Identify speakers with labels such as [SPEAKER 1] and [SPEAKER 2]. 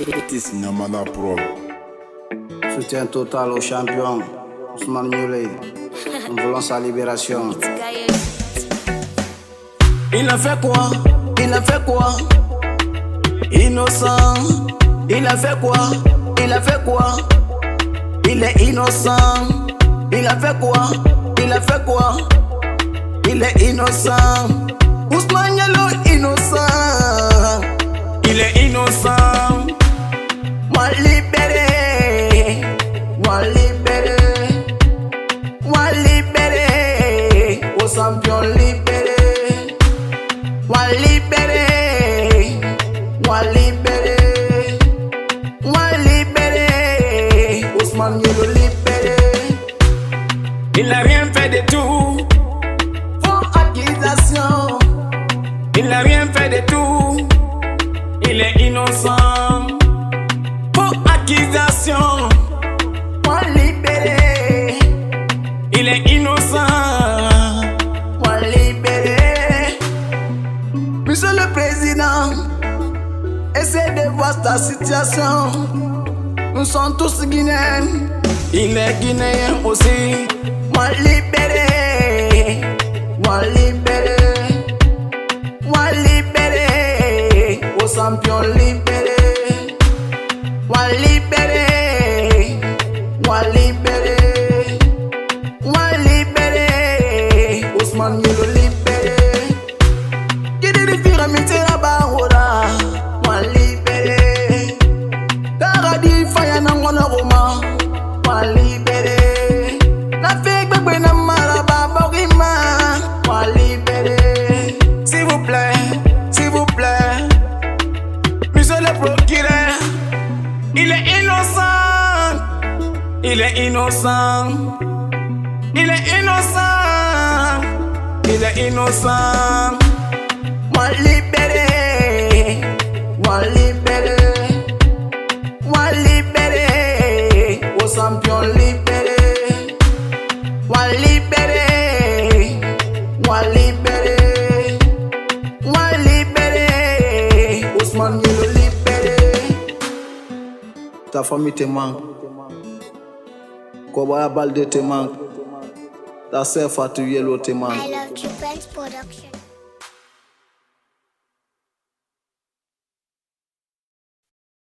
[SPEAKER 1] This Nyamana Pro.
[SPEAKER 2] Soutien total au champion Ousmane Muley. Nous voulons sa libération.
[SPEAKER 3] Il a fait quoi? Il a fait quoi? Innocent. Il a fait quoi? Il a fait quoi? Il est innocent. Il a fait quoi? Il a fait quoi? Il est innocent. Ousmane Muley innocent. Il est innocent. Moi libéré. Moi libéré. Moi libéré. Au champion libéré. Moi libéré. Moi libéré. Moi libéré. Ousmane Muley libéré. Il n'a rien fait de tout. Faux accusation. Il n'a rien fait de tout. Il est innocent. Faux accusation. Moi libéré. Il est innocent. Moi libéré. Monsieur le Président, essaie de voir ta situation. Nous sommes tous Guinéens. Il est Guinéen aussi. Moi libéré. Moi libéré. Moi libéré. Au champion libéré. Moi libéré. Moi libéré. Moi libéré. Ousmane Muley libéré. Qui dit de faire un Bahoura. Moi libéré. Taradi Faya Nangona Roma. Moi libéré. La fille bébé n'a maraba Borima. Moi libéré. S'il vous plaît, s'il vous plaît. Monsieur le procureur, il est innocent. Il est innocent. Il est innocent. Il est innocent. Moi libéré. Moi libéré. Moi libéré. Au champion libéré. Moi libéré. Moi libéré. Moi libéré. Ousmane Muley libéré.
[SPEAKER 2] Ta famille te manque. Kobaya Balde te manque. Ta sœur Fatou Yelo te manque.
[SPEAKER 4] I love Chupin's production.